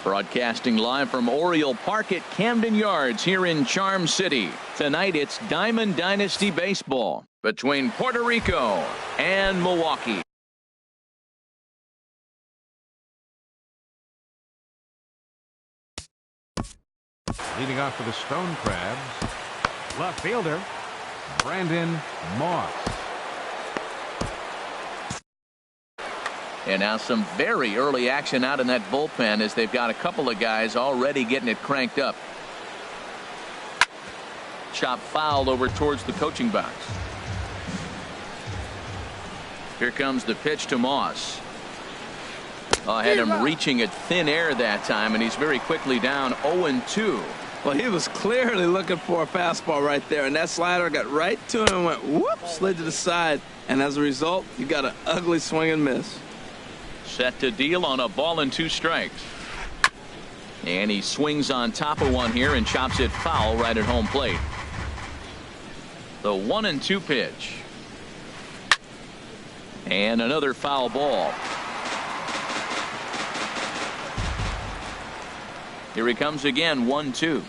Broadcasting live from Oriole Park at Camden Yards here in Charm City. Tonight it's Diamond Dynasty Baseball between Puerto Rico and Milwaukee. Leading off for the Stone Crabs, left fielder Brandon Moss. And now some very early action out in that bullpen as they've got a couple of guys already getting it cranked up. Chop foul over towards the coaching box. Here comes the pitch to Moss. I had him reaching at thin air that time, and he's very quickly down 0-2. Well, he was clearly looking for a fastball right there, and that slider got right to him and went whoop, slid to the side, and as a result, you got an ugly swing and miss. Set to deal on a ball and 2 strikes. And he swings on top of one here and chops it foul right at home plate. The 1-2 pitch. And another foul ball. Here he comes again, 1-2.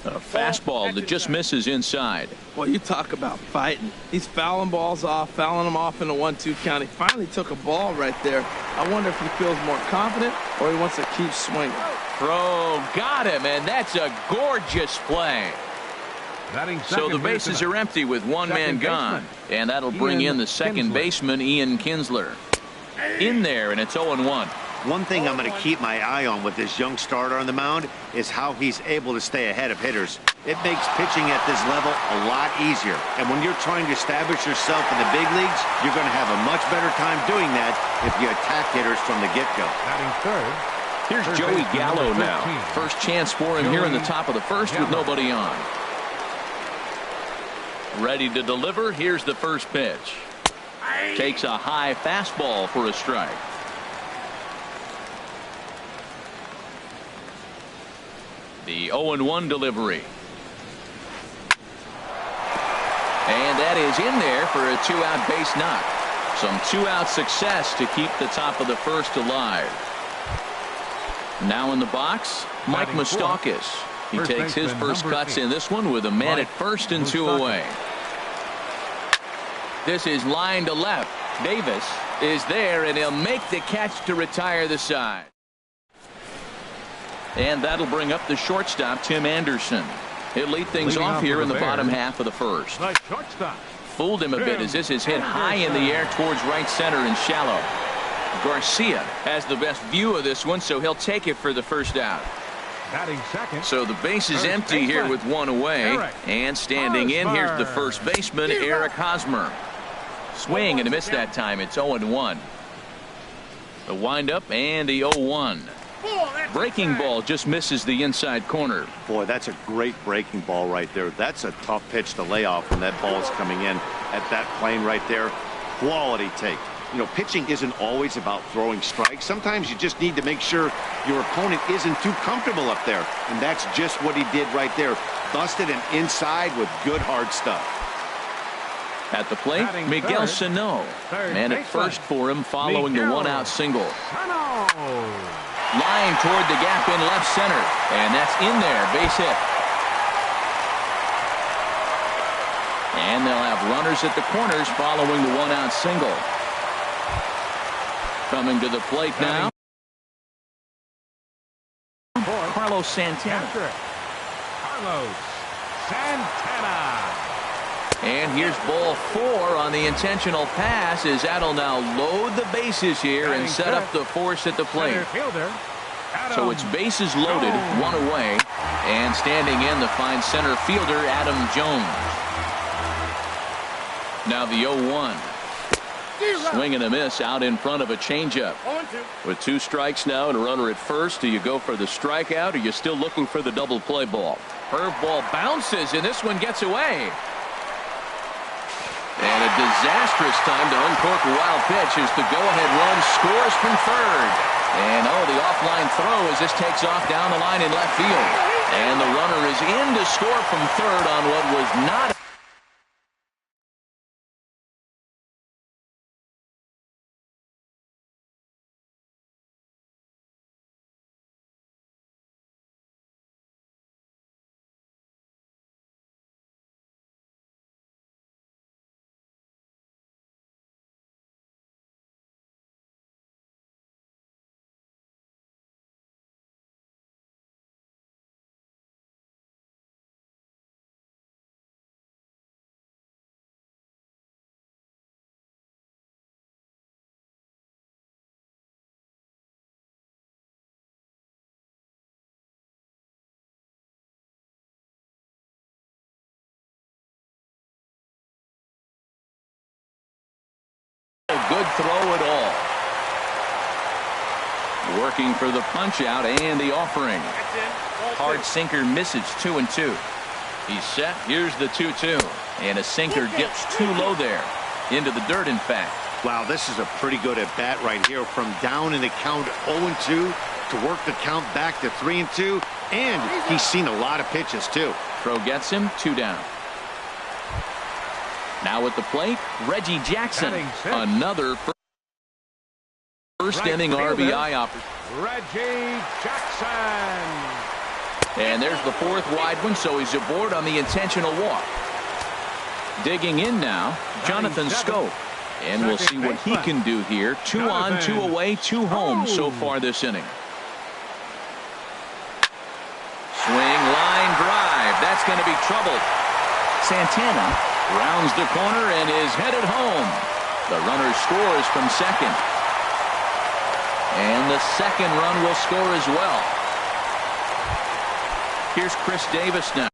A fastball that just misses inside. Well, you talk about fighting. He's fouling balls off, fouling them off in the 1-2 count. He finally took a ball right there. I wonder if he feels more confident or he wants to keep swinging. Throw, got him, and that's a gorgeous play. So the bases are empty with one man gone, and that'll bring in the second baseman, Ian Kinsler. In there, and it's 0-1. One thing I'm going to keep my eye on with this young starter on the mound is how he's able to stay ahead of hitters. It makes pitching at this level a lot easier. And when you're trying to establish yourself in the big leagues, you're going to have a much better time doing that if you attack hitters from the get-go. Batting third. Here's Joey Gallo now. First chance for him here in the top of the first with nobody on. Ready to deliver. Here's the first pitch. Takes a high fastball for a strike. The 0-1 delivery. And that is in there for a 2-out base knock. Some 2-out success to keep the top of the first alive. Now in the box, Mike Moustakas. He takes his first cuts in this one with a man at first and 2 away. This is line to left. Davis is there, and he'll make the catch to retire the side. And that'll bring up the shortstop, Tim Anderson. He'll lead things off here in the bottom half of the first. Fooled him a bit as this is hit high in the air towards right center and shallow. Garcia has the best view of this one, so he'll take it for the first out. So the base is empty here with 1 away. And standing in, here's the first baseman, Eric Hosmer. Swing and a miss that time. It's 0-1. The windup and the 0-1. Breaking ball just misses the inside corner. Boy, that's a great breaking ball right there. That's a tough pitch to lay off when that ball is coming in at that plane right there. Quality take. You know, pitching isn't always about throwing strikes. Sometimes you just need to make sure your opponent isn't too comfortable up there. And that's just what he did right there. Busted him inside with good hard stuff. At the plate, Miguel Sano. Man at first for him following the 1-out single. Line toward the gap in left center. And that's in there. Base hit. And they'll have runners at the corners following the 1-out single. Coming to the plate now, Carlos Santana. And here's ball 4 on the intentional pass as that'll now load the bases here and set up the force at the plate. So it's bases loaded, 1 away, and standing in the fine center fielder Adam Jones. Now the 0-1. Swing and a miss out in front of a changeup. With 2 strikes now and a runner at first, do you go for the strikeout or are you still looking for the double play ball? Curveball bounces and this one gets away. And a disastrous time to uncork a wild pitch as the go-ahead run scores from third. And the offline throw as this takes off down the line in left field. And the runner is in to score from third on what was not good throw at all. Working for the punch out and the offering. Hard sinker misses 2-2. He's set. Here's the 2-2. And a sinker dips too low there. Into the dirt, in fact. Wow, this is a pretty good at bat right here. From down in the count 0-2 to work the count back to 3-2. And he's seen a lot of pitches, too. Throw gets him 2 down. Now at the plate, Reggie Jackson. Another first inning RBI opportunity. Reggie Jackson. And there's the 4th wide one, so he's aboard on the intentional walk. Digging in now, Jonathan Schoop. And we'll see what he can do here. 2 on, 2 away, 2 home so far this inning. Swing, line drive. That's going to be trouble. Santana rounds the corner and is headed home. The runner scores from second. And the second run will score as well. Here's Chris Davis now.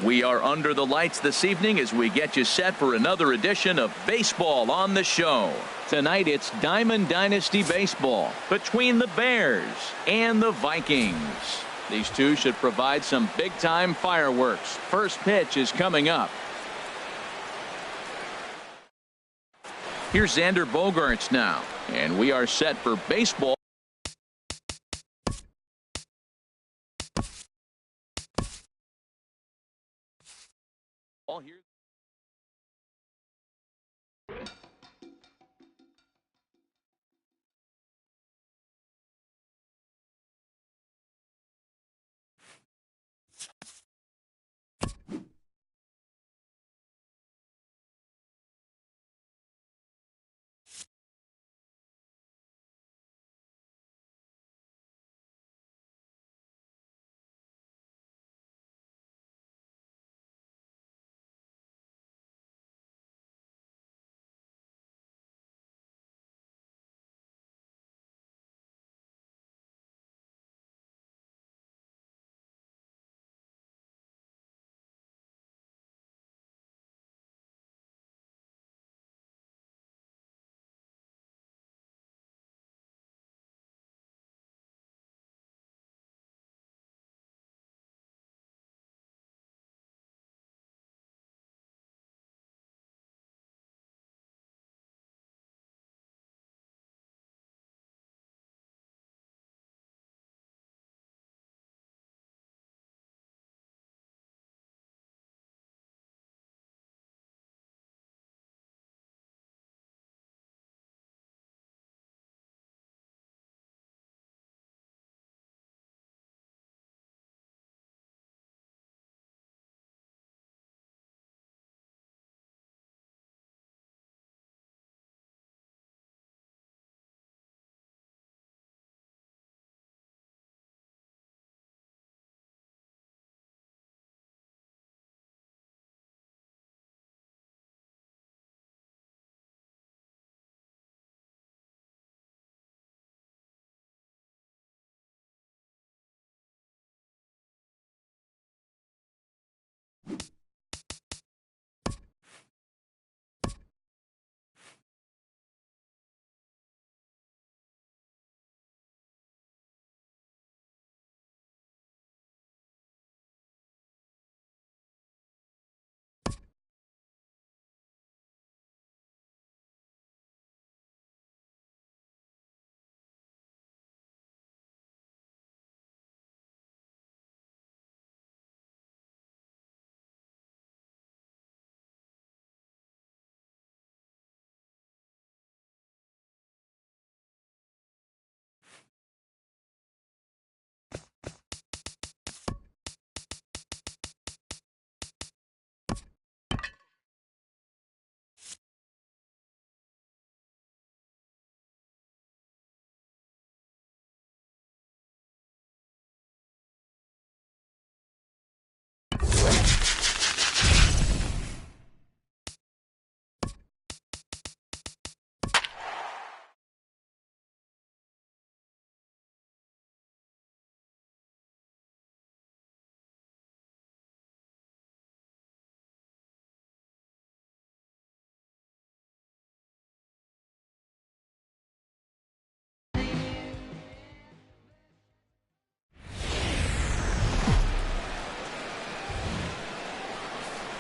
We are under the lights this evening as we get you set for another edition of Baseball on the Show. Tonight it's Diamond Dynasty Baseball between the Bears and the Vikings. These two should provide some big-time fireworks. First pitch is coming up. Here's Xander Bogaerts now, and we are set for baseball. Here.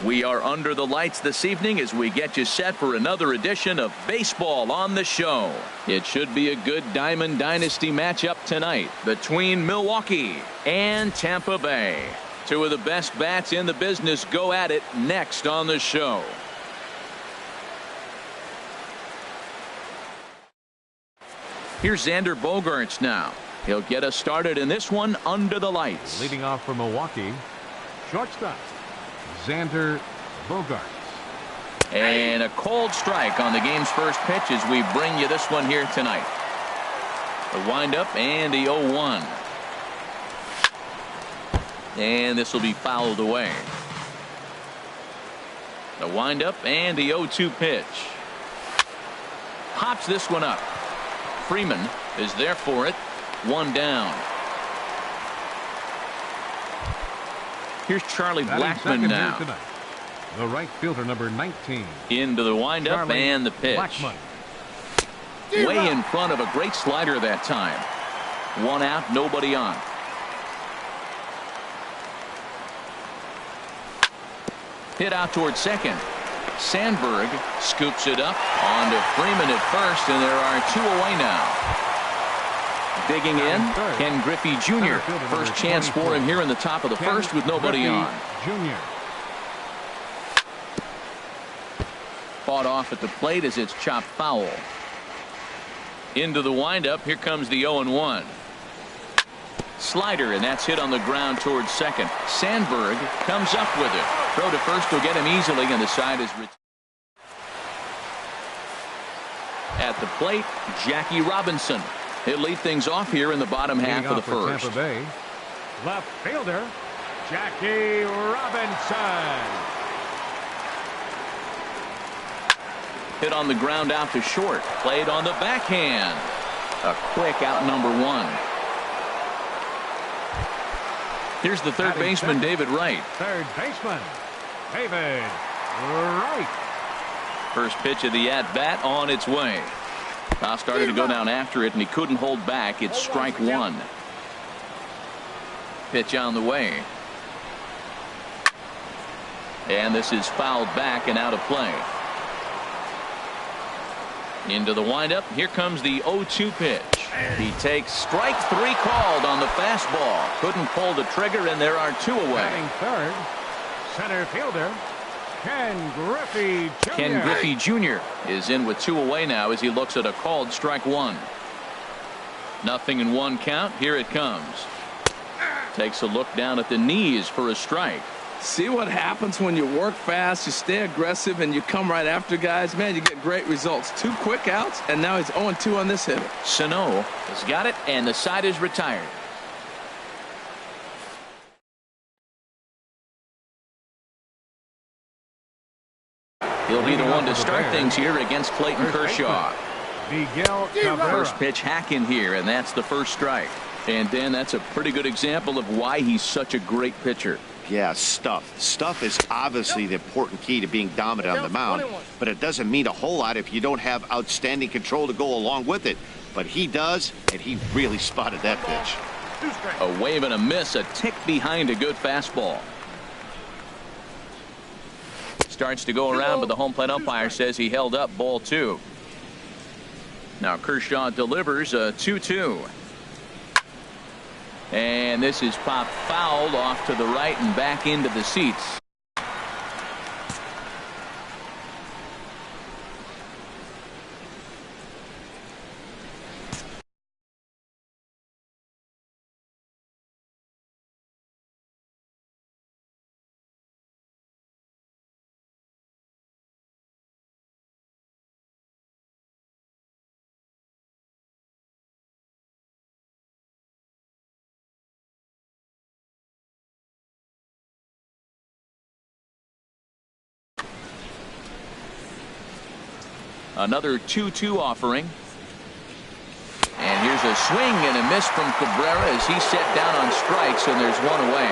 We are under the lights this evening as we get you set for another edition of Baseball on the Show. It should be a good Diamond Dynasty matchup tonight between Milwaukee and Tampa Bay. Two of the best bats in the business go at it next on the show. Here's Xander Bogaerts now. He'll get us started in this one under the lights. Leading off for Milwaukee, shortstop Xander Bogaerts. And a cold strike on the game's first pitch as we bring you this one here tonight. The windup and the 0-1. And this will be fouled away. The windup and the 0-2 pitch. Pops this one up. Freeman is there for it. One down. Here's Charlie Blackmon now. The right fielder, number 19. Into the windup Charlie and the pitch. Blackmon. Way in front of a great slider that time. 1 out, nobody on. Hit out towards second. Sandberg scoops it up onto Freeman at first, and there are 2 away now. Digging in, Ken Griffey Jr. First chance for him here in the top of the first with nobody on. Jr. Fought off at the plate as it's chopped foul. Into the windup. Here comes the 0-1. Slider, and that's hit on the ground towards second. Sandberg comes up with it. Throw to first will get him easily, and the side is at the plate. Jackie Robinson. He'll lead things off here in the bottom half of the first. Tampa Bay. Left fielder Jackie Robinson. Hit on the ground out to short. Played on the backhand. A quick out number 1. Here's the third baseman, David Wright. Third baseman, David Wright. First pitch of the at-bat on its way. Foul started to go down after it, and he couldn't hold back. It's strike 1. Pitch on the way. And this is fouled back and out of play. Into the windup. Here comes the 0-2 pitch. He takes strike 3 called on the fastball. Couldn't pull the trigger, and there are 2 away. Batting third, center fielder Ken Griffey Jr. Ken Griffey Jr. is in with 2 away now as he looks at a called strike 1. 0-1 count. Here it comes. Takes a look down at the knees for a strike. See what happens when you work fast, you stay aggressive, and you come right after guys. Man, you get great results. 2 quick outs, and now he's 0-2 on this hitter. Sano has got it, and the side is retired. He'll be the one to start things here against Clayton Kershaw. Miguel Cabrera. First pitch hack in here, and that's the first strike. And Dan, that's a pretty good example of why he's such a great pitcher. Yeah, stuff. Stuff is obviously the important key to being dominant on the mound, but it doesn't mean a whole lot if you don't have outstanding control to go along with it. But he does, and he really spotted that pitch. A wave and a miss, a tick behind a good fastball. Starts to go around, but the home plate umpire says he held up ball 2. Now Kershaw delivers a 2-2. And this is popped fouled off to the right and back into the seats. Another 2-2 offering. And here's a swing and a miss from Cabrera as he's set down on strikes, and there's 1 away.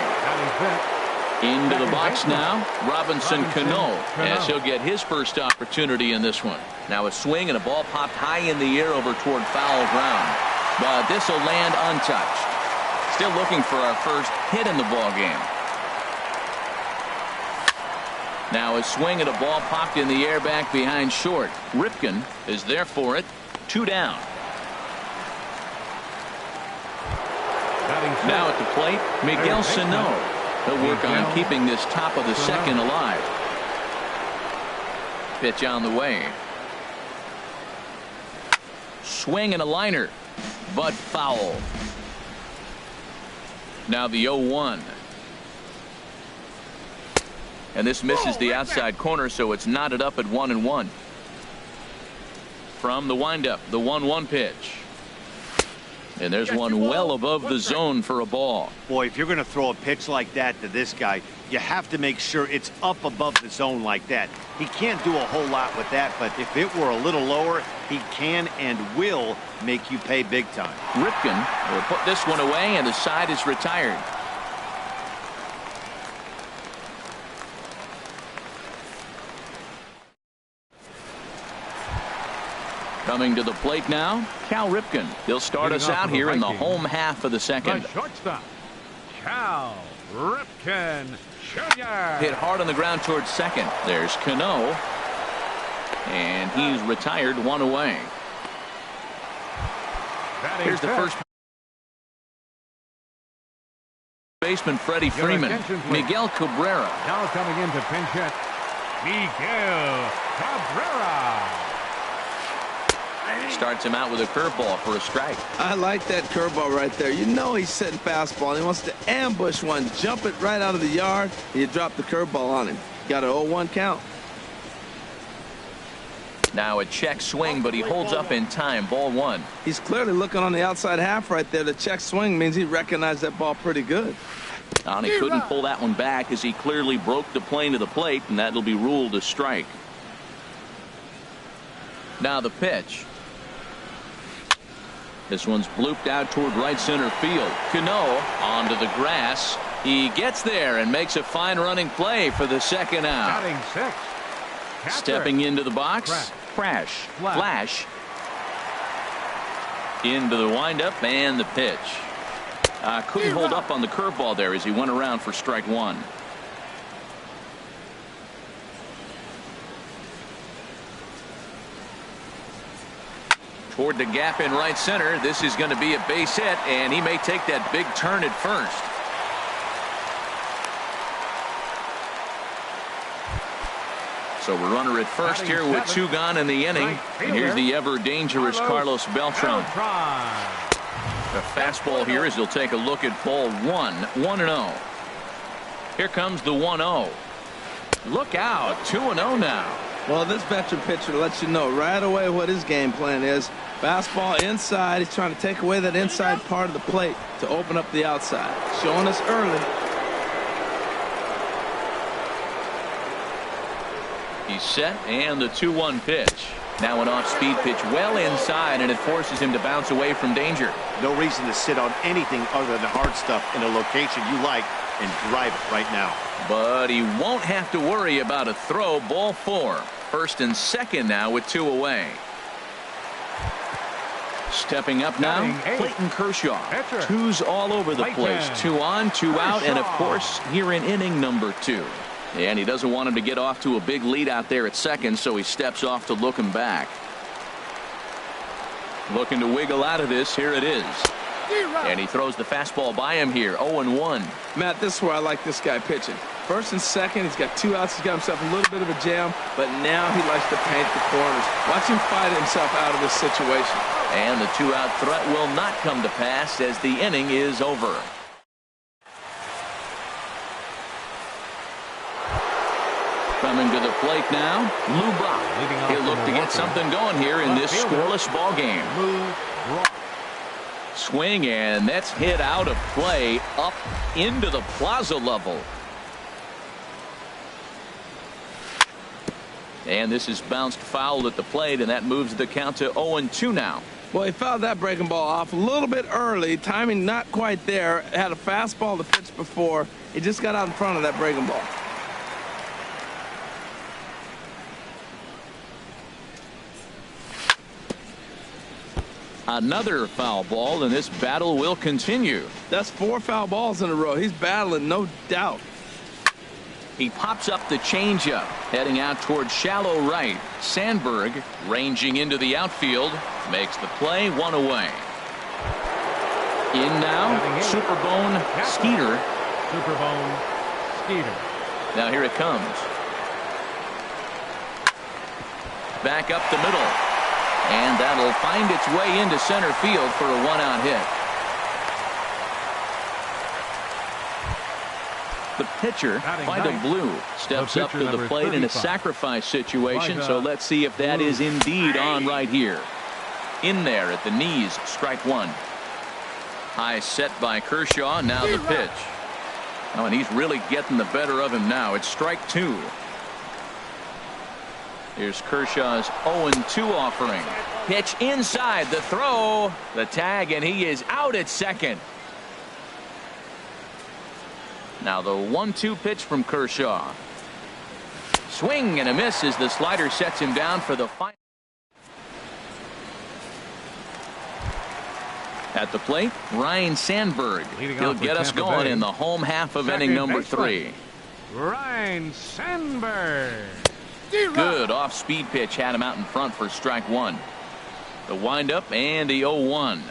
Into the box now, Robinson Cano, as he'll get his first opportunity in this one. Now a swing and a ball popped high in the air over toward foul ground. But this will land untouched. Still looking for our first hit in the ball game. Now a swing and a ball popped in the air back behind short. Ripken is there for it. 2 down. Now at the plate, Miguel Sano. He'll work on keeping this top of the second alive. Pitch on the way. Swing and a liner, but foul. Now the 0-1. And this misses the outside corner, so it's knotted up at 1-1. From the windup, the 1-1 pitch. And there's one well above the zone for a ball. Boy, if you're going to throw a pitch like that to this guy, you have to make sure it's up above the zone like that. He can't do a whole lot with that, but if it were a little lower, he can and will make you pay big time. Ripken will put this one away, and the side is retired. Coming to the plate now, Cal Ripken. He'll start us out here in the home half of the second. The shortstop, Cal Ripken Jr. Hit hard on the ground towards second. There's Cano. And he's retired, one away. Here's the first baseman, Freddie Freeman. Miguel Cabrera. Now coming in to pinch hit, Miguel Cabrera. Starts him out with a curveball for a strike. I like that curveball right there. You know he's setting fastball, and he wants to ambush one, jump it right out of the yard, and you drop the curveball on him. Got an 0-1 count. Now a check swing, but he holds up in time. Ball one. He's clearly looking on the outside half right there. The check swing means he recognized that ball pretty good. And he couldn't pull that one back as he clearly broke the plane to the plate, and that'll be ruled a strike. Now the pitch. This one's blooped out toward right center field. Cano onto the grass. He gets there and makes a fine running play for the second out. Batting six. Catcher. Stepping into the box. Crash. Flash. Into the windup and the pitch. Couldn't hold up on the curveball there as he went around for strike one. Toward the gap in right center. This is going to be a base hit, and he may take that big turn at first. So we're runner at first here with two gone in the inning. And here's the ever dangerous Carlos Beltran. The fastball here as he'll take a look at ball one. 1-0. Here comes the 1-0. Look out. 2-0 now. Well, this veteran pitcher lets you know right away what his game plan is. Fastball inside. He's trying to take away that inside part of the plate to open up the outside. Showing us early. He's set, and the 2-1 pitch. Now an off-speed pitch well inside, and it forces him to bounce away from danger. No reason to sit on anything other than the hard stuff in a location you like and drive it right now. But he won't have to worry about a throw. Ball four. First and second now with two away. Stepping up now, Clayton Kershaw. Twos all over the place. 2 on, 2 out, and of course here in inning number 2. And he doesn't want him to get off to a big lead out there at second, so he steps off to look him back. Looking to wiggle out of this. Here it is. And he throws the fastball by him here. 0-1. Matt, this is where I like this guy pitching. First and second, he's got 2 outs. He's got himself a little bit of a jam, but now he likes to paint the corners. Watch him fight himself out of this situation. And the 2-out threat will not come to pass as the inning is over. Coming to the plate now, Lou Brock. He'll look to get something going here in this scoreless ball game. Swing, and that's hit out of play up into the plaza level. And this is bounced foul at the plate, and that moves the count to 0-2 now. Well, he fouled that breaking ball off a little bit early. Timing not quite there. Had a fastball to pitch before. He just got out in front of that breaking ball. Another foul ball, and this battle will continue. That's 4 foul balls in a row. He's battling, no doubt. He pops up the changeup, heading out towards shallow right. Sandberg ranging into the outfield, makes the play, 1 away. In now, Superbone Skeeter. Superbone Skeeter. Now here it comes. Back up the middle. And that'll find its way into center field for a 1-out hit. The pitcher, Vida Blue, steps up to the plate in a sacrifice situation, so let's see if that is indeed on right here. In there at the knees, strike one. High set by Kershaw, now the pitch. Oh, and he's really getting the better of him now. It's strike two. Here's Kershaw's 0-2 offering. Pitch inside, the throw, the tag, and he is out at second. Now the 1-2 pitch from Kershaw. Swing and a miss as the slider sets him down for the final. At the plate, Ryne Sandberg. He'll get us going in the home half of inning number 3. Ryne Sandberg. Good off-speed pitch had him out in front for strike 1. The windup and the 0-1.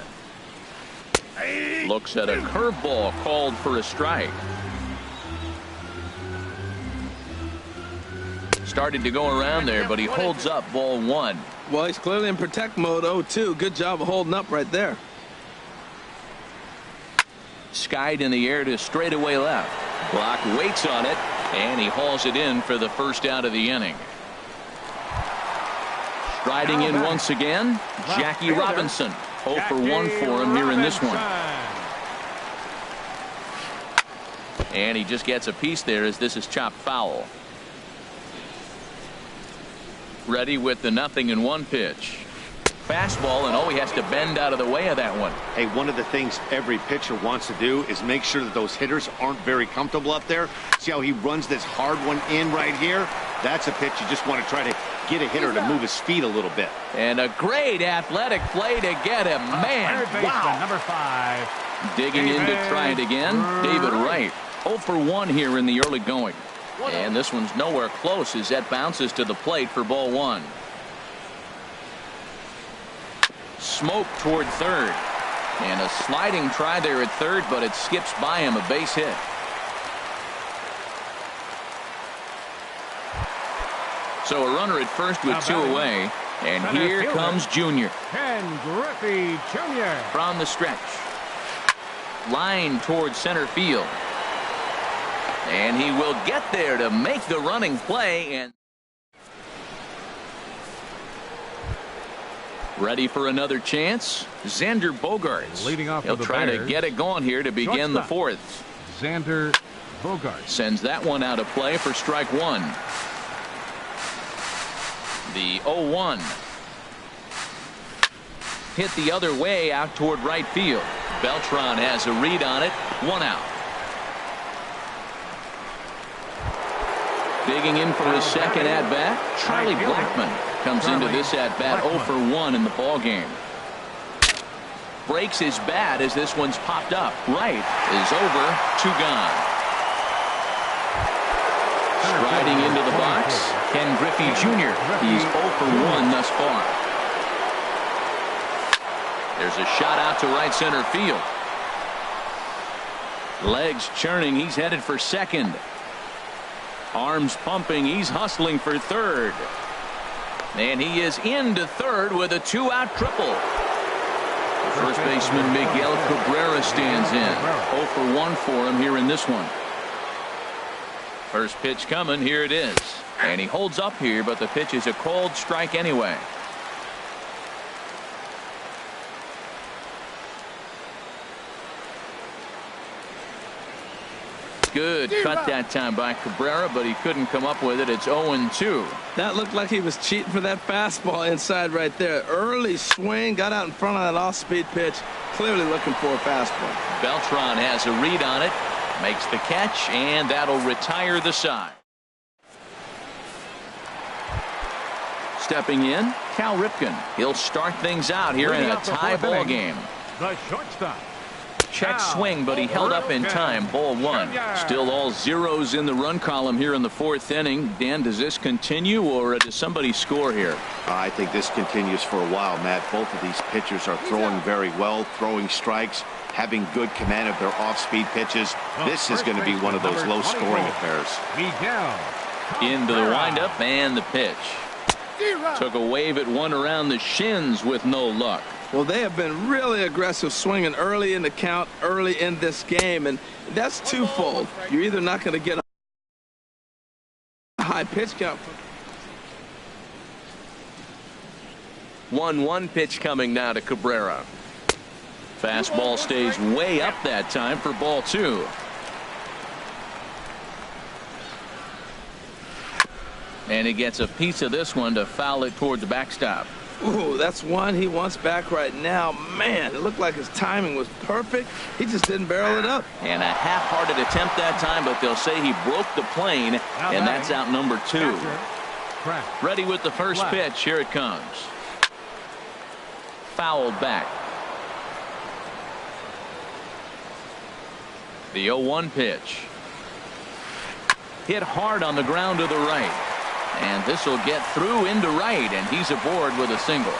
Looks at a curveball called for a strike. Started to go around there, but he holds up ball 1. Well, he's clearly in protect mode. 0-2. Good job of holding up right there. Skied in the air to straightaway left. Block waits on it, and he hauls it in for the first out of the inning. Striding in once again, Jackie Robinson. 0 for 1 for him here in this one. And he just gets a piece there as this is chopped foul. Ready with the 0-1 pitch. Fastball, and he has to bend out of the way of that one. Hey, one of the things every pitcher wants to do is make sure that those hitters aren't very comfortable up there. See how he runs this hard one in right here? That's a pitch you just want to try to get a hitter to move his feet a little bit. And a great athletic play to get him. Man, wow. Number 5. Digging in to try it again, David Wright. 0 for 1 here in the early going. And this one's nowhere close as that bounces to the plate for ball 1. Smoke toward third. And a sliding try there at third, but it skips by him, a base hit. So a runner at first with 2 away. And here comes Junior. Ken Griffey Jr. From the stretch. Line towards center field. And he will get there to make the running play. And ready for another chance. Xander Bogaerts. Leading off He'll try to get it going here to begin the 4th. Xander Bogaerts sends that one out of play for strike 1. The 0-1. Hit the other way out toward right field. Beltran has a read on it. 1 out. Digging in for his second at-bat, Charlie Blackmon comes into this at-bat 0 for 1 in the ball game. Breaks his bat as this one's popped up. Right is over, 2 gone. Striding into the box, Ken Griffey Jr. He's 0 for 1 thus far. There's a shot out to right center field. Legs churning, he's headed for second. Arms pumping, he's hustling for third. And he is into third with a 2-out triple. First baseman Miguel Cabrera stands in. 0 for 1 for him here in this one. First pitch coming, here it is. And he holds up here, but the pitch is a called strike anyway. Good cut that time by Cabrera, but he couldn't come up with it. It's 0-2. That looked like he was cheating for that fastball inside right there. Early swing, got out in front of that off-speed pitch. Clearly looking for a fastball. Beltran has a read on it. Makes the catch, and that'll retire the side. Stepping in, Cal Ripken. He'll start things out here in a tie ball game. The shortstop. Check swing, but he held up in time. Ball 1. Still all zeros in the run column here in the 4th inning. Dan, does this continue, or does somebody score here? I think this continues for a while, Matt. Both of these pitchers are throwing very well, throwing strikes, having good command of their off-speed pitches. This is going to be one of those low-scoring affairs. Into the windup and the pitch. Took a wave at one around the shins with no luck. Well, they have been really aggressive swinging early in the count, early in this game, and that's twofold. You're either not going to get a high pitch count. 1-1 pitch coming now to Cabrera. Fastball stays way up that time for ball 2. And he gets a piece of this one to foul it toward the backstop. Ooh, that's one he wants back right now. Man, it looked like his timing was perfect. He just didn't barrel it up. And a half-hearted attempt that time, but they'll say he broke the plane, and that's out number 2. Ready with the first pitch. Here it comes. Fouled back. The 0-1 pitch. Hit hard on the ground to the right. And this will get through into right, and he's aboard with a single.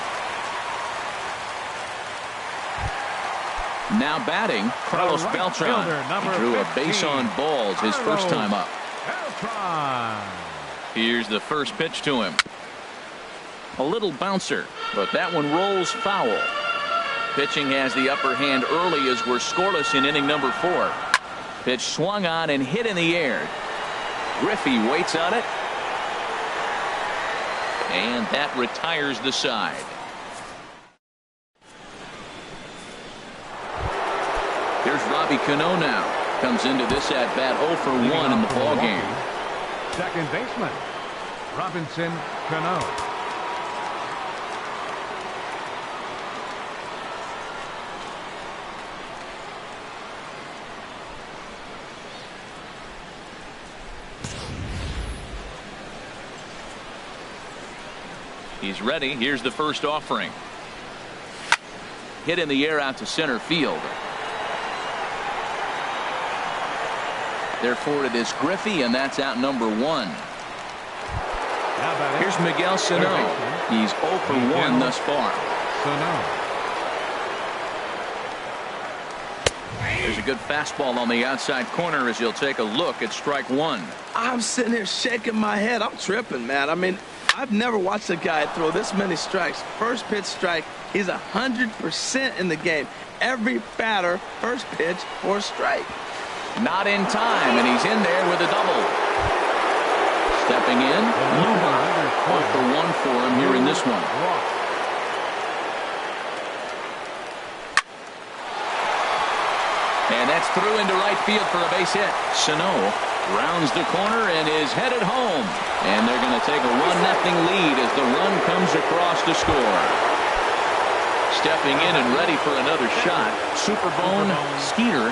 Now batting, Carlos Beltran. He drew a base on balls his first time up. Here's the first pitch to him. A little bouncer, but that one rolls foul. Pitching has the upper hand early as we're scoreless in inning number 4. Pitch swung on and hit in the air. Griffey waits on it. And that retires the side. Here's Robbie Cano now. Comes into this at bat 0 for 1 in the ball game. Second baseman, Robinson Cano. He's ready. Here's the first offering. Hit in the air out to center field. Therefore it is Griffey, and that's out number 1. Here's Miguel Sano. He's 0 for 1 thus far. There's a good fastball on the outside corner as he'll take a look at strike 1. I'm sitting here shaking my head. I'm tripping, man. I mean, I've never watched a guy throw this many strikes. First pitch strike, he's 100% in the game. Every batter, first pitch or strike. Not in time, and he's in there with a double. Stepping in, Luhar. 0 for 1 for him here in this one. And that's through into right field for a base hit. Sano rounds the corner and is headed home. And they're going to take a 1-0 lead as the run comes across to score. Stepping in and ready for another shot. Superbone Skeeter,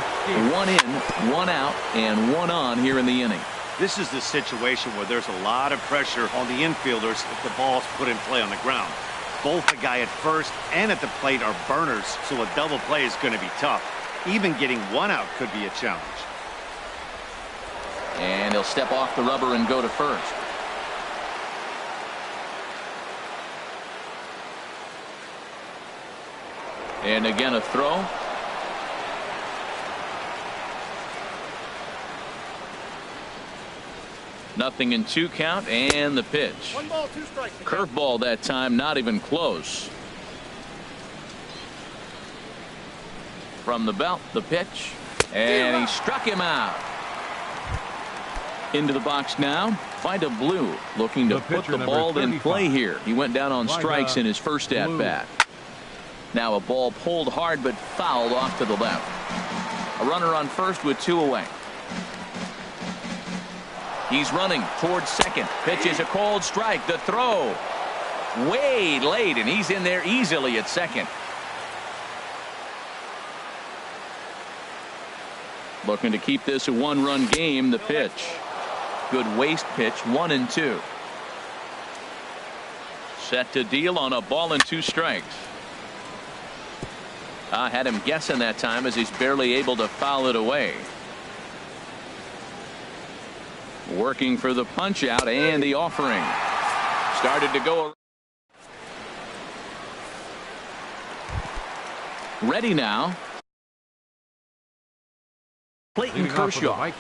1 in, 1 out, and 1 on here in the inning. This is the situation where there's a lot of pressure on the infielders if the ball's put in play on the ground. Both the guy at first and at the plate are burners, so a double play is going to be tough. Even getting 1 out could be a challenge. And he'll step off the rubber and go to first. And again a throw. Nothing in 2 count, and the pitch. 1 ball, 2 strikes. Curveball that time, not even close. From the belt, the pitch, and he struck him out. Into the box now. Vida Blue looking to put the ball in play here. He went down on strikes in his first at bat. Now a ball pulled hard but fouled off to the left. A runner on first with 2 away. He's running towards second. Pitch is a cold strike. The throw way late, and he's in there easily at second. Looking to keep this a 1-run game. The pitch. Good waste pitch. 1 and 2. Set to deal on a ball and 2 strikes. I had him guessing that time as he's barely able to foul it away. Working for the punch out and the offering. Started to go. Ready now. Clayton Kershaw.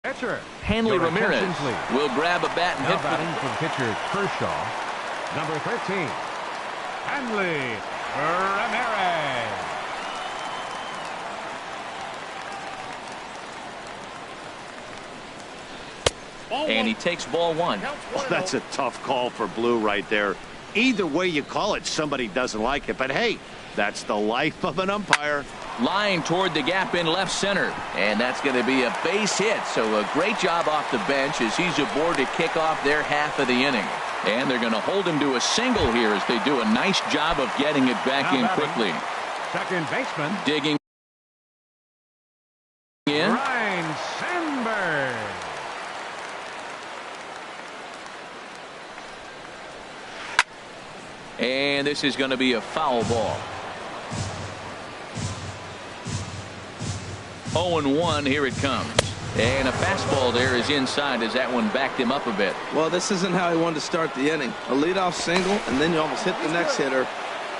Pitcher Hanley Ramirez will grab a bat and hit batting from pitcher Kershaw, number 13, Hanley Ramirez. And he takes ball 1. Well, that's a tough call for Blue right there. Either way you call it, somebody doesn't like it. But hey, that's the life of an umpire. Line toward the gap in left center, and that's going to be a base hit. So a great job off the bench as he's aboard to kick off their half of the inning. And they're going to hold him to a single here as they do a nice job of getting it back in quickly. Second baseman Digging in. Ryne Sandberg. And this is going to be a foul ball. 0-1, here it comes. And a fastball there is inside as that one backed him up a bit. Well, this isn't how he wanted to start the inning. A leadoff single, and then you almost hit the next hitter.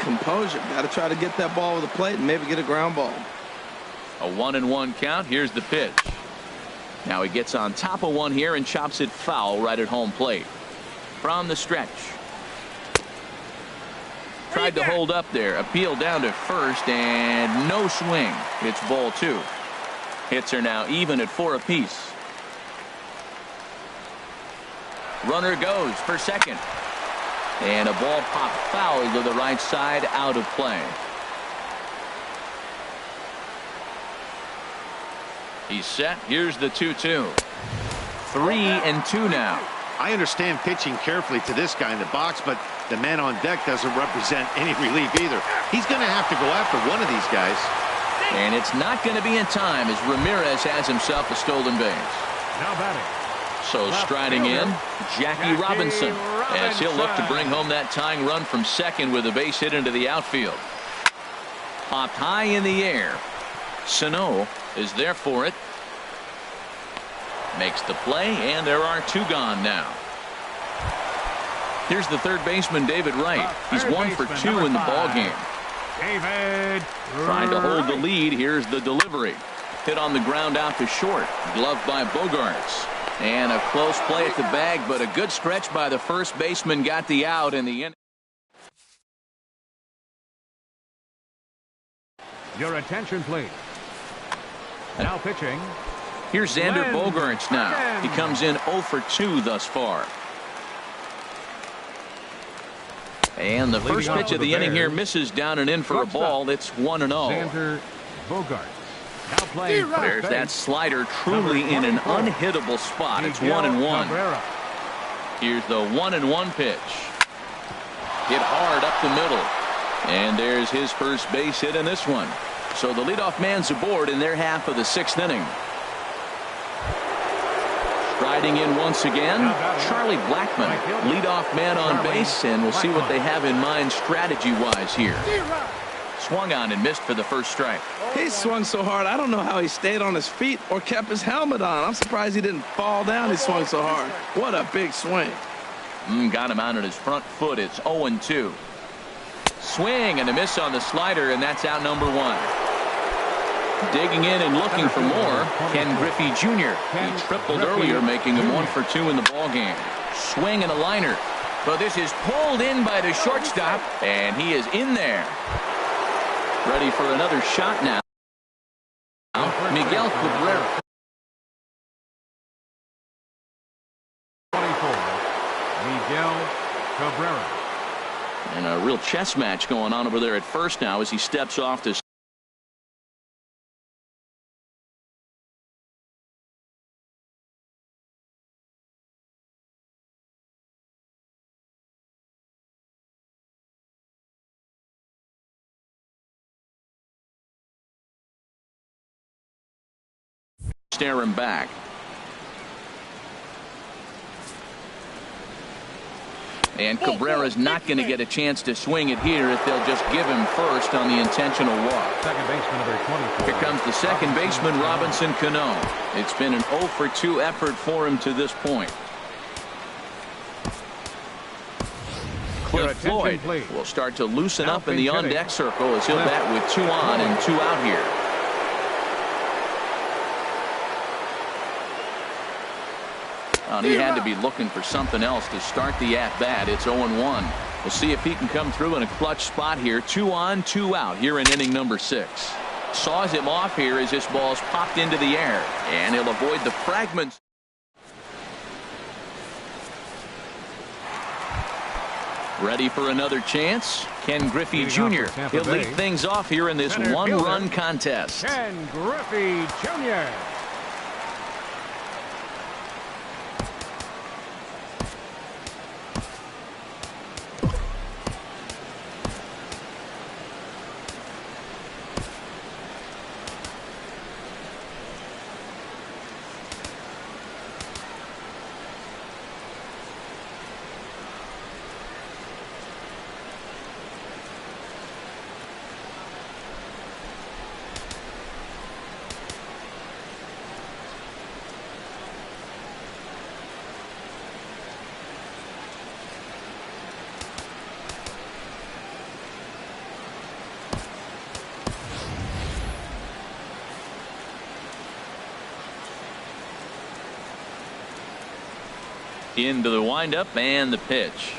Composure. Got to try to get that ball over the plate and maybe get a ground ball. A 1-1 count. Here's the pitch. Now he gets on top of one here and chops it foul right at home plate. From the stretch. Tried to hold up there. Appeal down to first and no swing. It's ball 2. Hits are now even at 4 apiece. Runner goes for second. And a ball popped foul to the right side, out of play. He's set. Here's the 2-2. 3-2 now. I understand pitching carefully to this guy in the box, but the man on deck doesn't represent any relief either. He's going to have to go after one of these guys. And it's not going to be in time as Ramirez has himself a stolen base. Now batting. So striding in, Jackie Robinson, as he'll look to bring home that tying run from second with a base hit into the outfield. Popped high in the air. Sano is there for it. Makes the play, and there are 2 gone now. Here's the third baseman, David Wright. He's 1 for 2 in the ball game. David Trying to hold the lead. Here's the delivery. Hit on the ground out to short. Gloved by Bogaerts. And a close play at the bag, but a good stretch by the first baseman got the out in the end. Your attention, please. Now pitching. Here's Xander Bogaerts now. He comes in 0 for 2 thus far. And the first pitch of the inning here misses down and in for a ball. It's 1-0. Xander Bogaerts. Now playing. There's that slider truly in an unhittable spot. It's 1-1. Here's the 1-1 pitch. Hit hard up the middle. And there's his first base hit in this one. So the leadoff man's aboard in their half of the 6th inning. Striding in once again, Charlie Blackmon, leadoff man on base, and we'll see what they have in mind strategy-wise here. Swung on and missed for the first strike. He swung so hard, I don't know how he stayed on his feet or kept his helmet on. I'm surprised he didn't fall down. He swung so hard. What a big swing. Got him out on his front foot. It's 0-2. Swing and a miss on the slider, and that's out number 1. Digging in and looking for more, Ken Griffey Jr. He tripled earlier, making him 1 for 2 in the ballgame. Swing and a liner. But this is pulled in by the shortstop, and he is in there. Ready for another shot now. Miguel Cabrera. 24. Miguel Cabrera. And a real chess match going on over there at first now as he steps off to stare him back. And Cabrera's not going to get a chance to swing it here if they'll just give him first on the intentional walk. Second baseman number 24. Here comes the second baseman, Robinson Cano. It's been an 0 for 2 effort for him to this point. Cliff Floyd will start to loosen up in the on-deck circle as he'll bat with 2 on and 2 out here. He had to be looking for something else to start the at-bat. It's 0-1. We'll see if he can come through in a clutch spot here. 2 on, 2 out here in inning number 6. Saws him off here as this ball's popped into the air. And he'll avoid the fragments. Ready for another chance? Ken Griffey Jr. He'll lead things off here in this 1-run contest. Ken Griffey Jr. Into the windup and the pitch.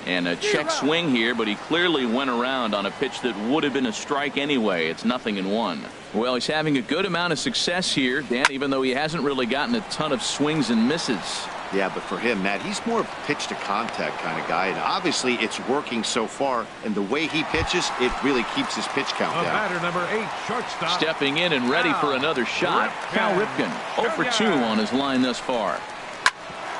And a check swing here, but he clearly went around on a pitch that would have been a strike anyway. It's 0-1. Well, he's having a good amount of success here, Dan, even though he hasn't really gotten a ton of swings and misses. Yeah, but for him, Matt, he's more of a pitch to contact kind of guy, and obviously it's working so far, and the way he pitches, it really keeps his pitch count down. Batter number 8, shortstop. Stepping in and ready for another shot, Cal Ripken, 0 for 2 on his line thus far.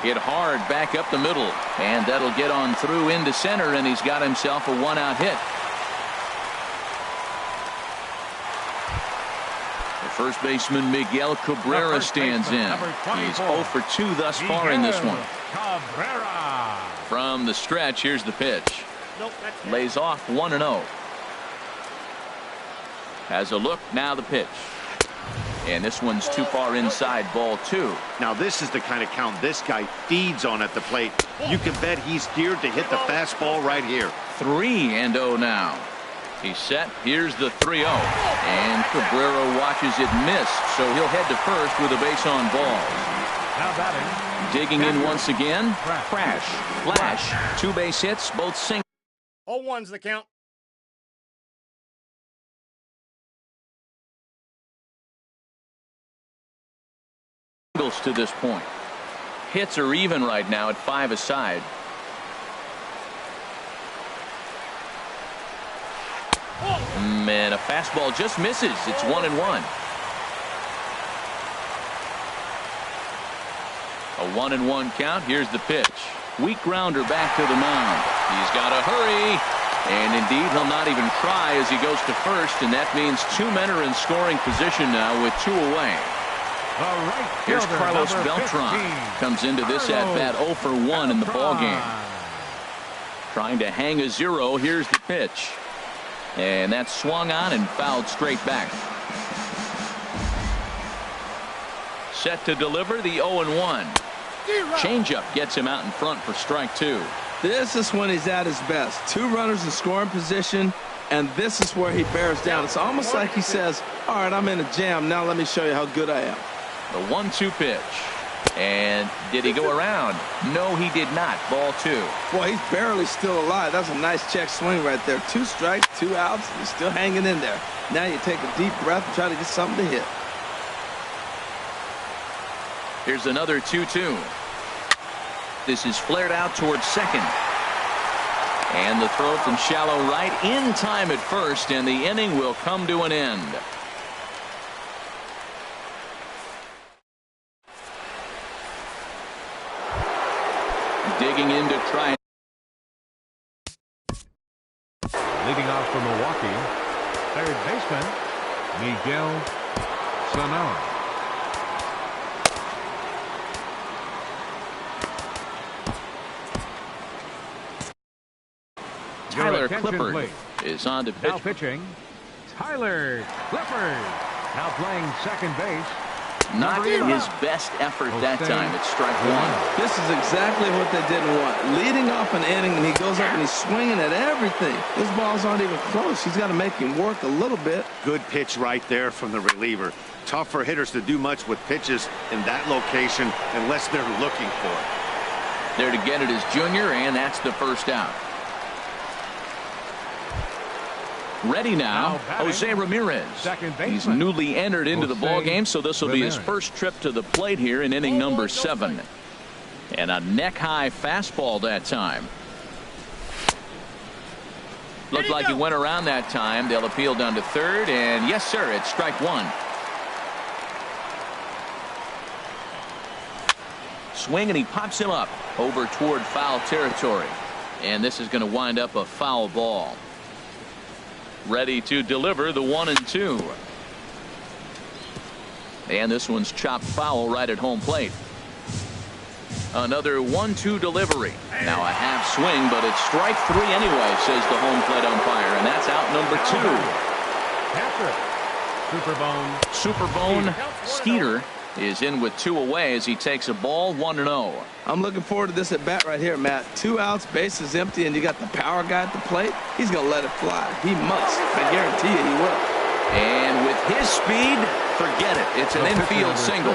Hit hard back up the middle, and that'll get on through into center, and he's got himself a 1-out hit. The first baseman Miguel Cabrera stands in. He's 0 for 2 thus far in this one. Cabrera. From the stretch, here's the pitch. Lays off 1-0. Has a look, now the pitch. And this one's too far inside, ball 2. Now this is the kind of count this guy feeds on at the plate. You can bet he's geared to hit the fastball right here. 3-0 now. He's set. Here's the 3-0. And Cabrera watches it miss, so he'll head to first with a base on balls. Now batting. Digging in once again. Crash. Flash. 2 base hits, both singles. 0-1's the count. To this point. Hits are even right now at 5 aside. Man, a fastball just misses. It's 1-1. A 1-1 count. Here's the pitch. Weak grounder back to the mound. He's got to hurry. And indeed, he'll not even try as he goes to first, and that means 2 men are in scoring position now with 2 away. Here's Carlos Beltran. Comes into this at-bat 0 for 1 in the ballgame. Trying to hang a 0. Here's the pitch. And that's swung on and fouled straight back. Set to deliver the 0-1. Changeup gets him out in front for strike 2. This is when he's at his best. 2 runners in scoring position, and this is where he bears down. It's almost like he says, all right, I'm in a jam. Now let me show you how good I am. The 1-2 pitch. And did he go around? No, he did not. Ball 2. Boy, he's barely still alive. That's a nice check swing right there. 2 strikes, 2 outs. He's still hanging in there. Now you take a deep breath and try to get something to hit. Here's another 2-2. This is flared out towards second. And the throw from shallow right in time at first, and the inning will come to an end. Digging in to try. Leading off for Milwaukee, third baseman Miguel Sano. Tyler Clippard is on to pitch. Now pitching, Tyler Clippard. Now playing second base. Not his best effort that time. It's strike 1. This is exactly what they didn't want. Leading off an inning, and he goes up and he's swinging at everything. His balls aren't even close. He's got to make him work a little bit. Good pitch right there from the reliever. Tough for hitters to do much with pitches in that location unless they're looking for it. There to get it is Junior, and that's the first out. Ready now, Jose Ramirez. He's newly entered into the ball game, so this will be his first trip to the plate here in inning number 7. And a neck-high fastball that time. Looked like he went around that time. They'll appeal down to third, and yes, sir, it's strike 1. Swing, and he pops him up over toward foul territory. And this is going to wind up a foul ball. Ready to deliver the 1-2. And this one's chopped foul right at home plate. Another 1-2 delivery. Now a half swing, but it's strike 3 anyway, says the home plate umpire, and that's out number 2. Superbone Skeeter is in with 2 away as he takes a ball 1-0. I'm looking forward to this at bat right here, Matt. 2 outs, bases empty, and you got the power guy at the plate. He's going to let it fly. He must. I guarantee you he will. And with his speed, forget it. It's an infield single.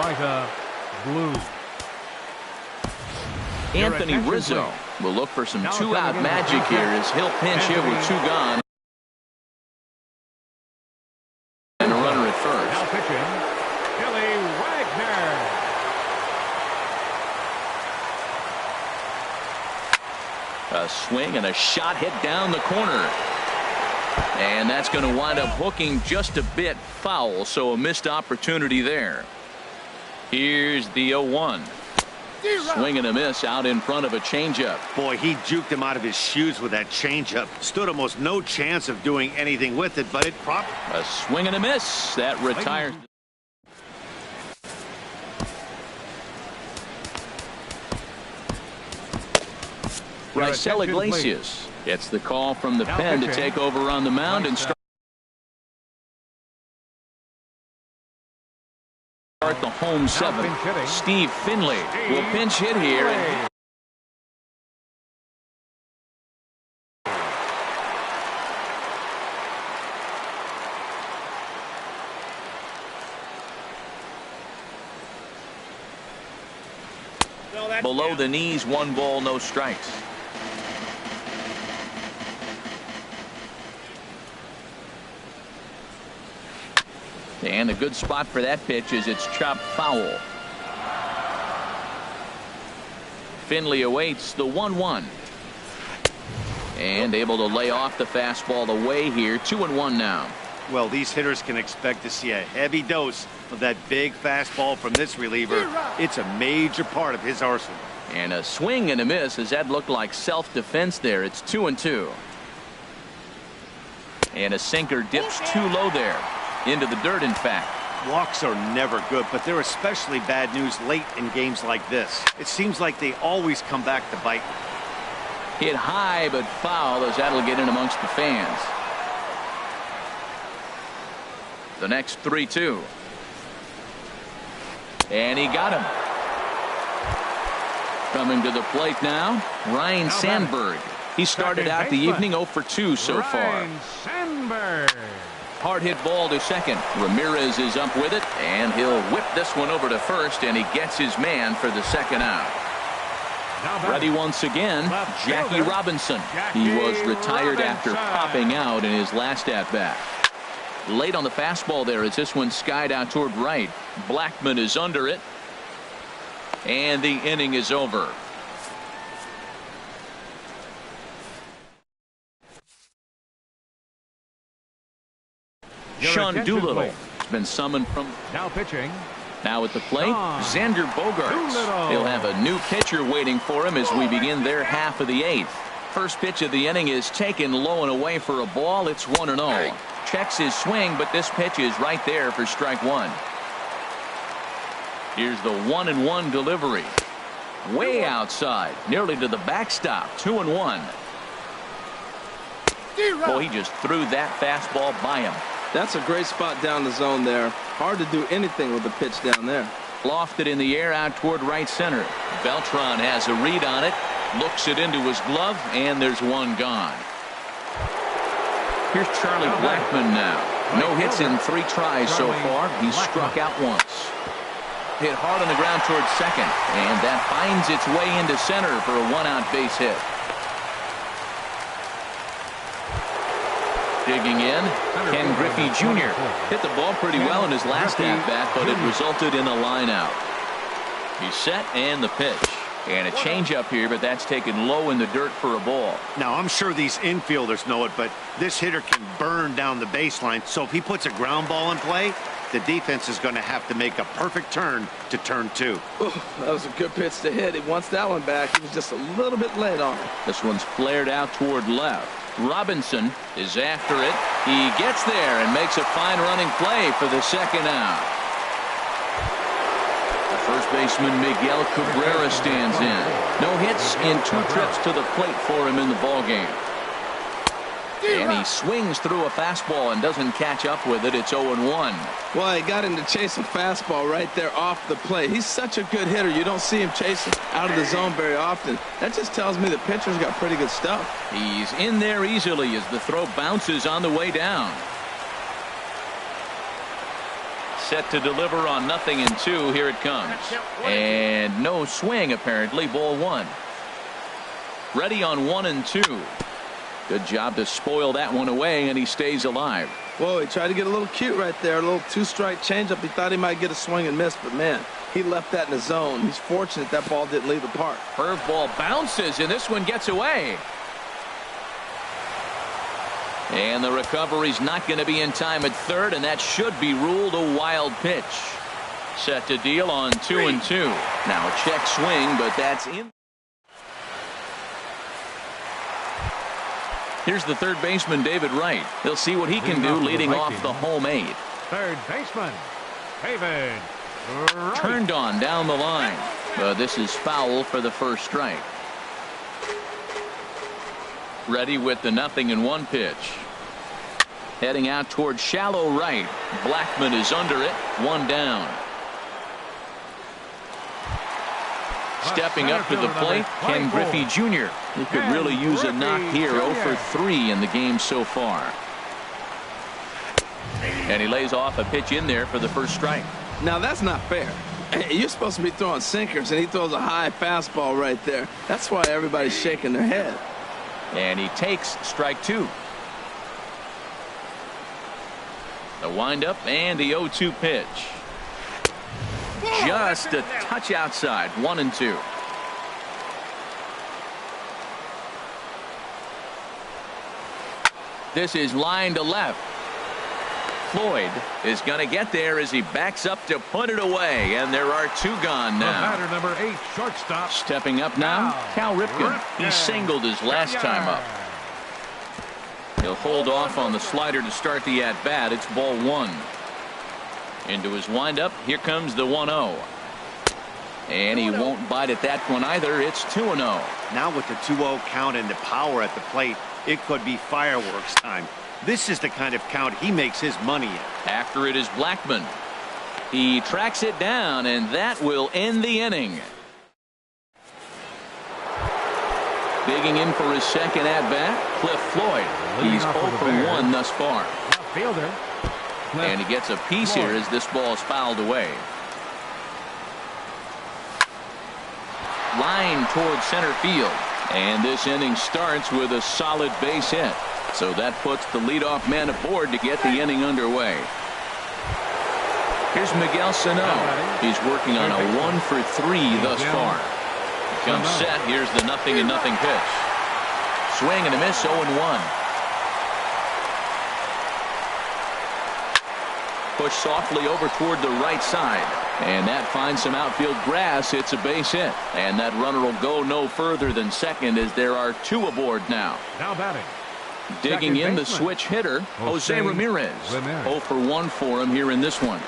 Vida Blue. Anthony Rizzo will look for some two-out magic here as he'll pinch hit with two gone. And a runner at first. Now pitching, Billy Wagner. A swing and a shot hit down the corner. And that's going to wind up hooking just a bit foul, so a missed opportunity there. Here's the 0-1. Swing and a miss out in front of a changeup. Boy, he juked him out of his shoes with that changeup. Stood almost no chance of doing anything with it, but it propped. A swing and a miss. That retires. Raisel Iglesias gets the call from the pen to take over on the mound and start the home seventh. Steve Finley will pinch hit here. Below the knees, 1 ball, no strikes. And a good spot for that pitch is it's chopped foul. Finley awaits the 1-1. And able to lay off the fastball away here. 2-1 now. Well, these hitters can expect to see a heavy dose of that big fastball from this reliever. It's a major part of his arsenal. And a swing and a miss as that looked like self-defense there. It's 2-2. And a sinker dips too low there. Into the dirt, in fact. Walks are never good, but they're especially bad news late in games like this. It seems like they always come back to bite. Hit high but foul as that'll get in amongst the fans. The next 3-2. And he got him. Coming to the plate now, Ryne Sandberg. He started out the evening 0 for 2 so far. Sandberg. Hard hit ball to second. Ramirez is up with it, and he'll whip this one over to first, and he gets his man for the second out. Ready once again, Jackie Robinson. He was retired after popping out in his last at-bat. Late on the fastball there as this one skied out toward right. Blackmon is under it, and the inning is over. Sean Doolittle has been summoned from. Now pitching. Now at the plate, Xander Bogaerts. He'll have a new pitcher waiting for him as we begin their half of the 8th. First pitch of the inning is taken low and away for a ball. It's 1-0. Checks his swing, but this pitch is right there for strike 1. Here's the 1-1 delivery. Way outside, nearly to the backstop. 2-1. Boy, he just threw that fastball by him. That's a great spot down the zone there. Hard to do anything with the pitch down there. Lofted in the air out toward right center. Beltran has a read on it. Looks it into his glove, and there's one gone. Here's Charlie Blackmon now. No hits in 3 tries so far. He's struck out once. Hit hard on the ground towards second, and that finds its way into center for a 1-out base hit. Digging in, Ken Griffey Jr. hit the ball pretty well in his last at-bat, but it resulted in a line out. He's set and the pitch. And a changeup here, but that's taken low in the dirt for a ball. Now, I'm sure these infielders know it, but this hitter can burn down the baseline. So if he puts a ground ball in play, the defense is going to have to make a perfect turn to turn 2. Ooh, that was a good pitch to hit. He wants that one back. He was just a little bit late on it. This one's flared out toward left. Robinson is after it. He gets there and makes a fine running play for the second out. First baseman Miguel Cabrera stands in. No hits in 2 trips to the plate for him in the ballgame. And he swings through a fastball and doesn't catch up with it. It's 0-1. Well, he got him to chase a fastball right there off the plate. He's such a good hitter. You don't see him chasing out of the zone very often. That just tells me the pitcher's got pretty good stuff. He's in there easily as the throw bounces on the way down. set to deliver on 0-2. Here it comes. And no swing, apparently. Ball 1. Ready on 1-2. Good job to spoil that one away, and he stays alive. Whoa, he tried to get a little cute right there. A little two-strike changeup. He thought he might get a swing and miss, but man, he left that in the zone. He's fortunate that ball didn't leave the park. Curveball bounces, and this one gets away. And the recovery's not going to be in time at third, and that should be ruled a wild pitch. Set to deal on 2-2. Now a check swing, but that's in. Here's the third baseman, David Wright. He'll see what he can do leading off the home 8. Third baseman, David Wright. Turned on down the line, but this is foul for the first strike. Ready with the 0-1 pitch. Heading out towards shallow right. Blackmon is under it. 1 down. Stepping up to the plate, Ken Griffey Jr. He could really use a knock here. 0 for 3 in the game so far. And he lays off a pitch in there for the first strike. Now that's not fair. You're supposed to be throwing sinkers, and he throws a high fastball right there. That's why everybody's shaking their head. And he takes strike 2. The windup and the 0-2 pitch. Just a touch outside. 1-2. This is line to left. Floyd is going to get there as he backs up to put it away, and there are 2 gone now. The batter, number 8, shortstop. Stepping up now, Cal Ripken. He singled his last time up. He'll hold off on the slider to start the at-bat. It's ball 1. Into his windup. Here comes the 1-0. And he won't bite at that one either. It's 2-0. Now with the 2-0 count and the power at the plate, it could be fireworks time. This is the kind of count he makes his money in. After it is Blackmon. He tracks it down, and that will end the inning. Digging in for his second at-bat, Cliff Floyd. He's 0 for 1 thus far. Fielder. And he gets a piece here as this ball is fouled away. Line towards center field. And this inning starts with a solid base hit. So that puts the leadoff man aboard to get the inning underway. Here's Miguel Sano. He's working on a 1 for 3 thus far. Comes set. Here's the 0-0 pitch. Swing and a miss. 0-1. Push softly over toward the right side. And that finds some outfield grass. It's a base hit. And that runner will go no further than second as there are 2 aboard now. Now batting. Digging in the switch hitter, Jose Ramirez. 0 for 1 for him here in this one.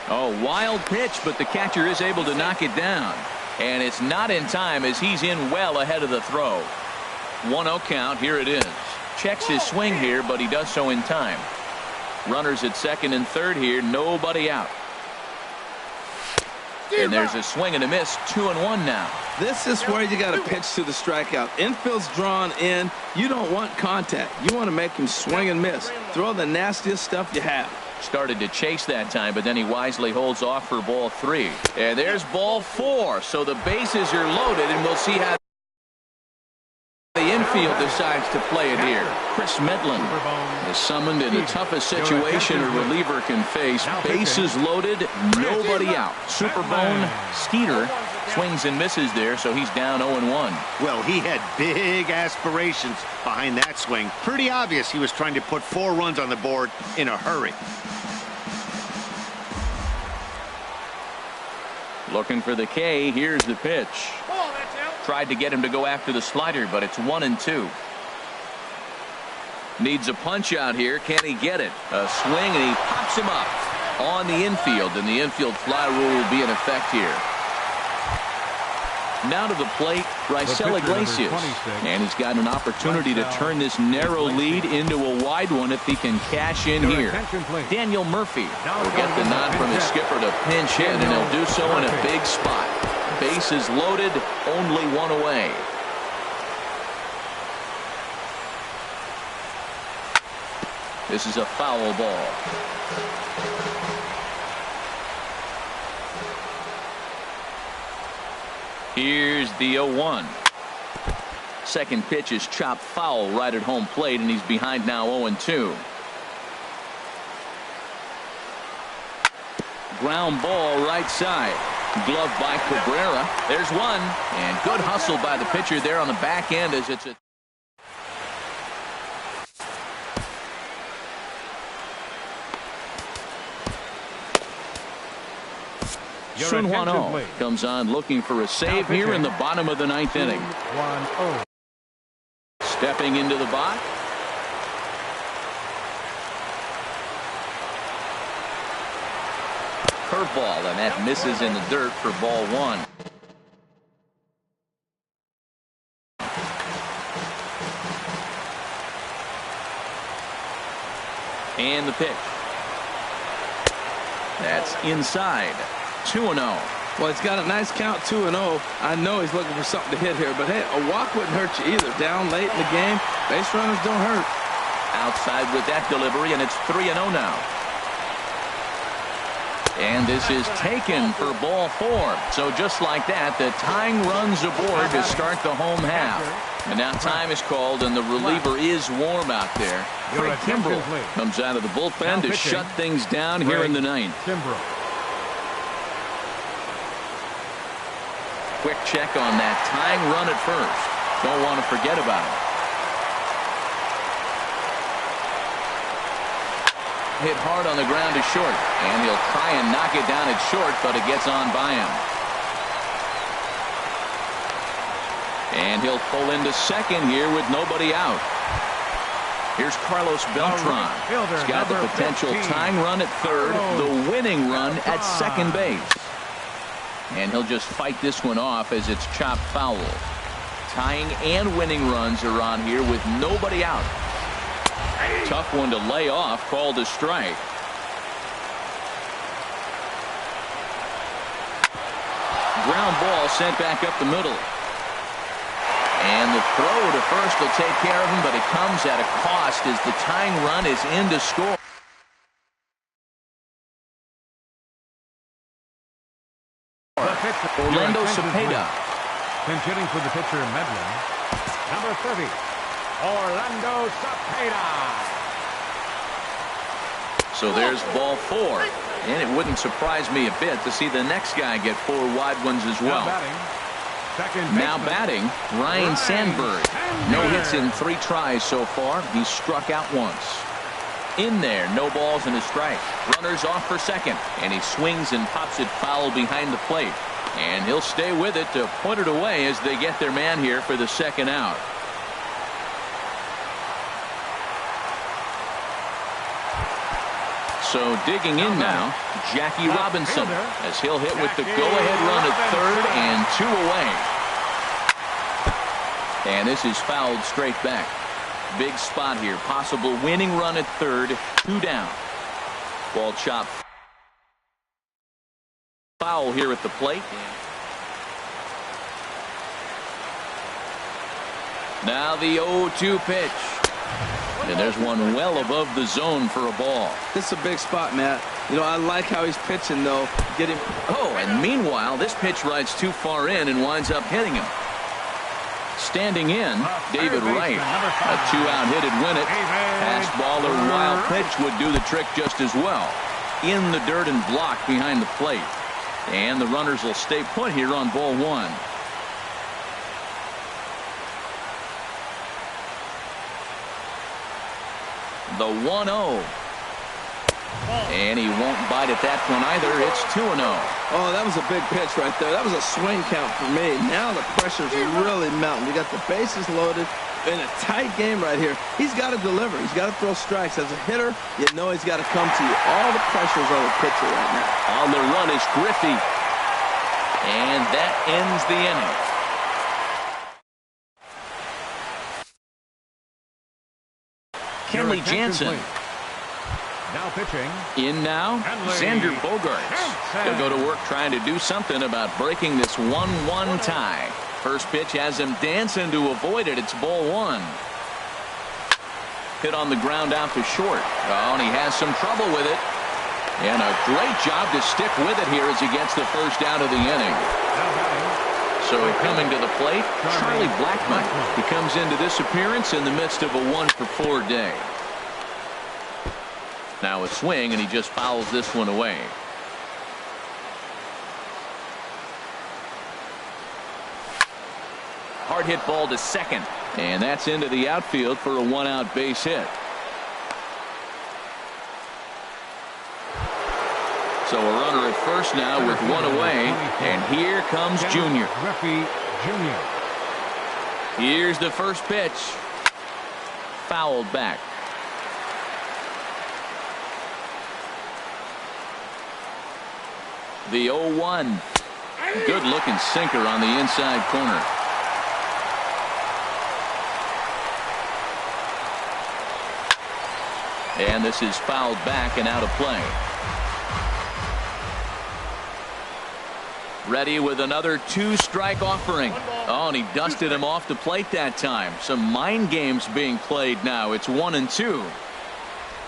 Oh, wild pitch, but the catcher is able to knock it down. And it's not in time as he's in well ahead of the throw. 1-0 count. Here it is. Checks his swing here, but he does so in time. Runners at second and third here. Nobody out. And there's a swing and a miss. 2-1 now. This is where you got to pitch to the strikeout. Infield's drawn in. You don't want contact. You want to make him swing and miss. Throw the nastiest stuff you have. Started to chase that time, but then he wisely holds off for ball 3. And there's ball 4. So the bases are loaded, and we'll see how the infield decides to play it here. Chris Medlin is summoned in the toughest situation a reliever can face. Bases loaded, nobody out. Superbone Skeeter swings and misses there, so he's down 0-1. Well, he had big aspirations behind that swing. Pretty obvious he was trying to put 4 runs on the board in a hurry. Looking for the K. Here's the pitch. Tried to get him to go after the slider, but it's 1-2. Needs a punch out here. Can he get it? A swing, and he pops him up on the infield, and the infield fly rule will be in effect here. Now to the plate, Raisel Iglesias. And he's got an opportunity to turn this narrow lead into a wide one if he can cash in here. Daniel Murphy will get the nod from his skipper to pinch hit, and he'll do so in a big spot. Bases loaded, only 1 away. This is a foul ball. Here's the 0-1. Second pitch is chopped foul right at home plate, and he's behind now 0-2. Ground ball right side. Glove by Cabrera. There's one. And good hustle by the pitcher there on the back end as it's a... Sun Hwan-Oh comes on looking for a save here in the bottom of the ninth inning. Stepping into the box. Curveball, and that misses in the dirt for ball one. And the pitch. That's inside. 2-0. Well, he's got a nice count, 2-0. I know he's looking for something to hit here, but hey, a walk wouldn't hurt you either. Down late in the game, base runners don't hurt. Outside with that delivery, and it's 3-0 now. And this is taken for ball four. So just like that, the tying runs aboard to start the home half. And now time is called, and the reliever is warm out there. Craig Kimbrel comes out of the bullpen to shut things down here in the ninth. Quick check on that tying run at first. Don't want to forget about it. Hit hard on the ground to short, and he'll try and knock it down at short, but it gets on by him. And he'll pull into second here with nobody out. Here's Carlos Beltran. He's got the potential tying run at third, the winning run at second base. And he'll just fight this one off as it's chopped foul. Tying and winning runs are on here with nobody out. Tough one to lay off, called a strike. Ground ball sent back up the middle. And the throw to first will take care of him, but it comes at a cost as the tying run is in to score. Orlando Cepeda. Pinch hitting for the pitcher, Medlin. Number 30, Orlando Cepeda. So there's ball four. And it wouldn't surprise me a bit to see the next guy get four wide ones as well. Now batting, Ryan Sandberg. No hits in 3 tries so far. He's struck out once. In there, no balls and a strike. Runners off for second, and he swings and pops it foul behind the plate. And he'll stay with it to point it away as they get their man here for the second out. So digging in now, Jackie Robinson, as he'll hit with the go-ahead run at third and 2 away. And this is fouled straight back. Big spot here. Possible winning run at third. 2 down. Ball chopped. Foul here at the plate. Now the 0-2 pitch. And there's one well above the zone for a ball. This is a big spot, Matt. You know, I like how he's pitching, though. Get him. Oh, and meanwhile, this pitch rides too far in and winds up hitting him. Standing in, David Wright. A 2-out hit would win it. Fastball or wild pitch would do the trick just as well. In the dirt and blocked behind the plate. And the runners will stay put here on ball one. The 1-0. And he won't bite at that one either. It's 2-0. Oh, that was a big pitch right there. That was a swing count for me. Now the pressure's really mounting. You got the bases loaded in a tight game right here. He's got to deliver. He's got to throw strikes. As a hitter, you know he's got to come to you. All the pressure's on the pitcher right now. On the run is Griffey. And that ends the inning. Kenley Jansen. Now pitching. In now, Xander Bogaerts. He'll go to work trying to do something about breaking this 1-1 tie. First pitch has him dancing to avoid it. It's ball one. hit on the ground out to short. Oh, and he has some trouble with it. And a great job to stick with it here as he gets the first out of the inning. So coming to the plate, Charlie Blackmon. He comes into this appearance in the midst of a 1-for-4 day. Now a swing, and he just fouls this one away. Hard hit ball to second. And that's into the outfield for a 1-out base hit. So a runner at first now with 1 away. And here comes Junior. Griffey Jr. Here's the first pitch. Fouled back. The 0-1. Good looking sinker on the inside corner. And this is fouled back and out of play. Ready with another 2-strike offering. Oh, and he dusted him off the plate that time. Some mind games being played now. It's 1-2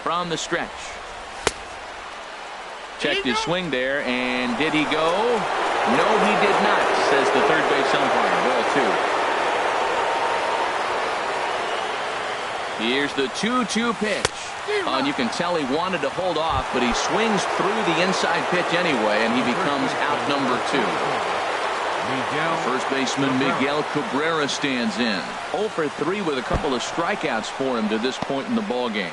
from the stretch. Checked his swing there, and did he go? No, he did not, says the third base umpire. Ball 2. Here's the 2-2 pitch. And you can tell he wanted to hold off, but he swings through the inside pitch anyway, and he becomes out number 2. First baseman Miguel Cabrera stands in. 0 for 3 with a couple of strikeouts for him to this point in the ball game.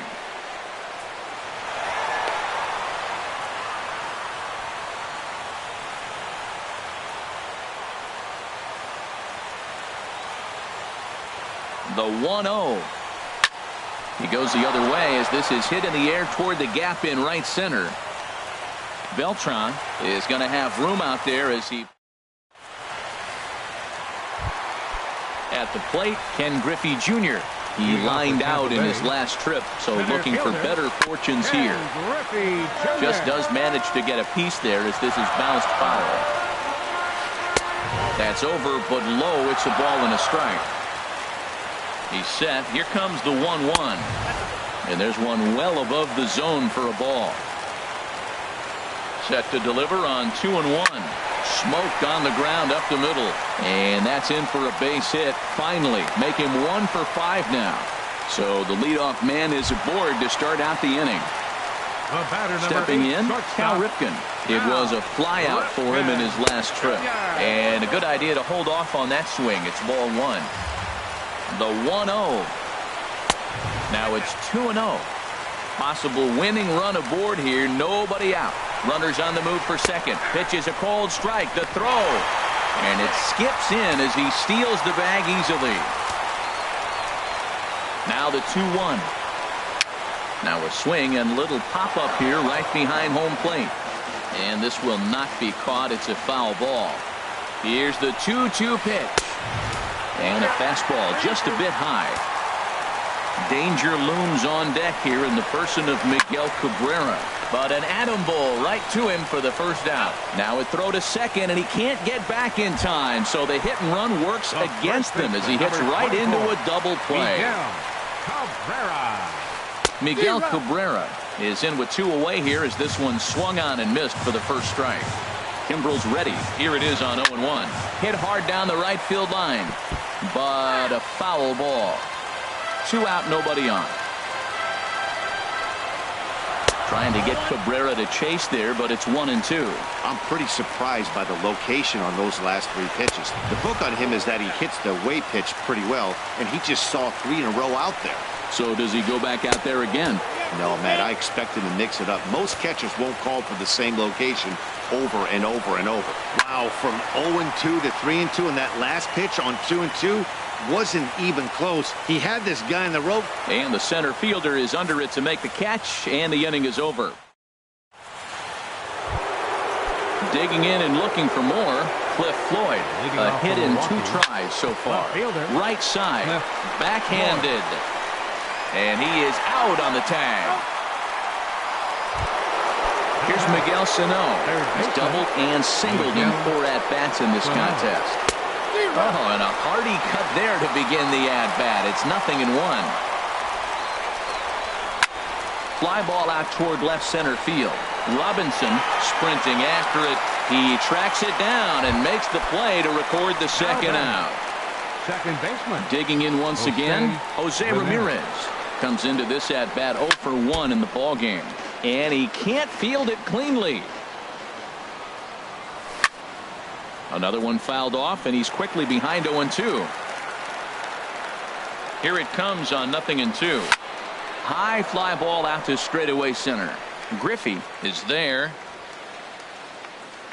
The 1-0. He goes the other way as this is hit in the air toward the gap in right center. Beltran is going to have room out there as he at the plate. Ken Griffey Jr. He lined out in his last trip, so looking for better fortunes here. Just does manage to get a piece there as this is bounced foul. That's over, but low. It's a ball and a strike. He's set. Here comes the 1-1. And there's one well above the zone for a ball. Set to deliver on 2-1. Smoked on the ground up the middle. And that's in for a base hit. Finally, make him 1 for 5 now. So the leadoff man is aboard to start out the inning. Stepping in, Cal Ripken. It was a flyout for him in his last trip. And a good idea to hold off on that swing. It's ball 1. The 1-0. Now it's 2-0. Possible winning run aboard here. Nobody out. Runners on the move for second. Pitch is a cold strike. The throw. And it skips in as he steals the bag easily. Now the 2-1. Now a swing and little pop-up here right behind home plate. And this will not be caught. It's a foul ball. Here's the 2-2 pitch. And a fastball just a bit high. Danger looms on deck here in the person of Miguel Cabrera. But an atom ball right to him for the first out. Now a throw to second, and he can't get back in time. So the hit and run works against him as he hits right into a double play. Miguel Cabrera is in with 2 away here as this one swung on and missed for the first strike. Kimbrel's ready. Here it is on 0-1. Hit hard down the right field line. But a foul ball. 2 out, nobody on. Trying to get Cabrera to chase there, but it's 1-2. I'm pretty surprised by the location on those last 3 pitches. The book on him is that he hits the away pitch pretty well, and he just saw 3 in a row out there. So does he go back out there again? No, Matt, I expect him to mix it up. Most catchers won't call for the same location over and over and over. Wow, from 0-2 to 3-2, and that last pitch on 2-2 wasn't even close. He had this guy in the rope. And the center fielder is under it to make the catch, and the inning is over. Digging in and looking for more, Cliff Floyd. A hit in 2 tries so far. Right side, backhanded. And he is out on the tag. Here's Miguel Sano. He's doubled and singled in 4 at-bats in this contest. Oh, and a hearty cut there to begin the at-bat. It's 0-1. fly ball out toward left center field. Robinson sprinting after it. He tracks it down and makes the play to record the second out. Second baseman. Digging in once again, Jose Ramirez comes into this at bat 0 for 1 in the ball game, and he can't field it cleanly. Another one fouled off, and he's quickly behind 0-2. Here it comes on 0-2. High fly ball out to straightaway center. Griffey is there,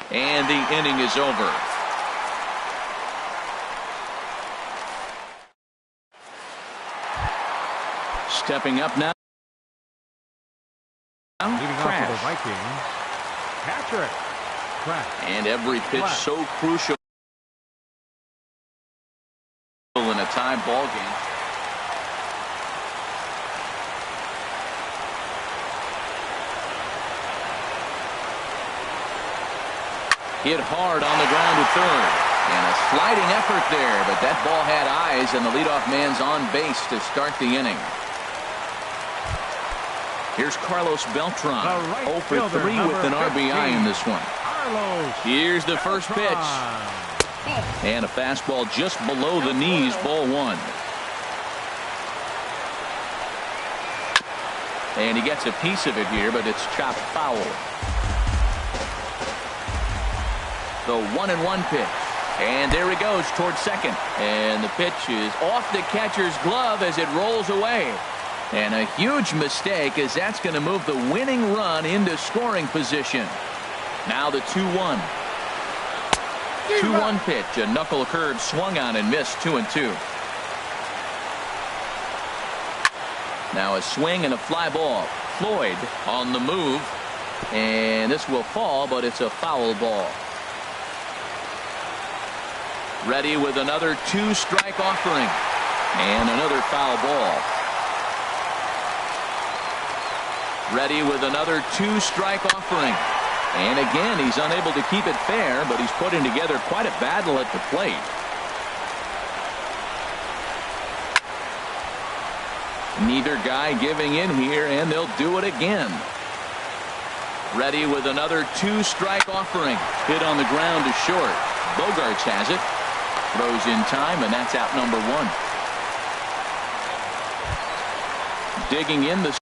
and the inning is over. Stepping up now. Leading off for the Vikings, Patrick. And every pitch so crucial in a tie ball game. Hit hard on the ground to third. And a sliding effort there, but that ball had eyes, and the leadoff man's on base to start the inning. Here's Carlos Beltran, 0 for 3 with an RBI in this one. Here's the first pitch. And a fastball just below the knees, ball 1. And he gets a piece of it here, but it's chopped foul. The 1-1 pitch. And there he goes towards second. And the pitch is off the catcher's glove as it rolls away. And a huge mistake, as that's going to move the winning run into scoring position. Now the 2-1. 2-1 pitch. A knuckle curve swung on and missed. 2-2. Now a swing and a fly ball. Floyd on the move. And this will fall, but it's a foul ball. Ready with another 2-strike offering. And another foul ball. Ready with another 2-strike offering. And again, he's unable to keep it fair, but he's putting together quite a battle at the plate. Neither guy giving in here, and they'll do it again. Ready with another 2-strike offering. Hit on the ground to short. Bogarts has it. Throws in time, and that's out number 1. Digging in the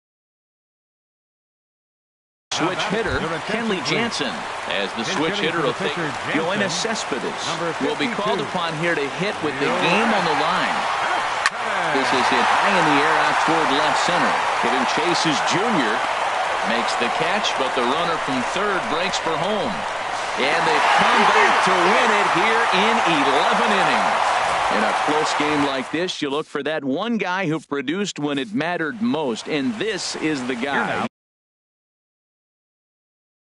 switch hitter, Kenley Jansen, as the switch hitter will think Yoenis Cespedes will be called upon here to hit with the game on the line. This is hit high in the air out toward left center. Kevin Chase's Jr. makes the catch, but the runner from third breaks for home. And they come back to win it here in 11 innings. In a close game like this, you look for that one guy who produced when it mattered most, and this is the guy.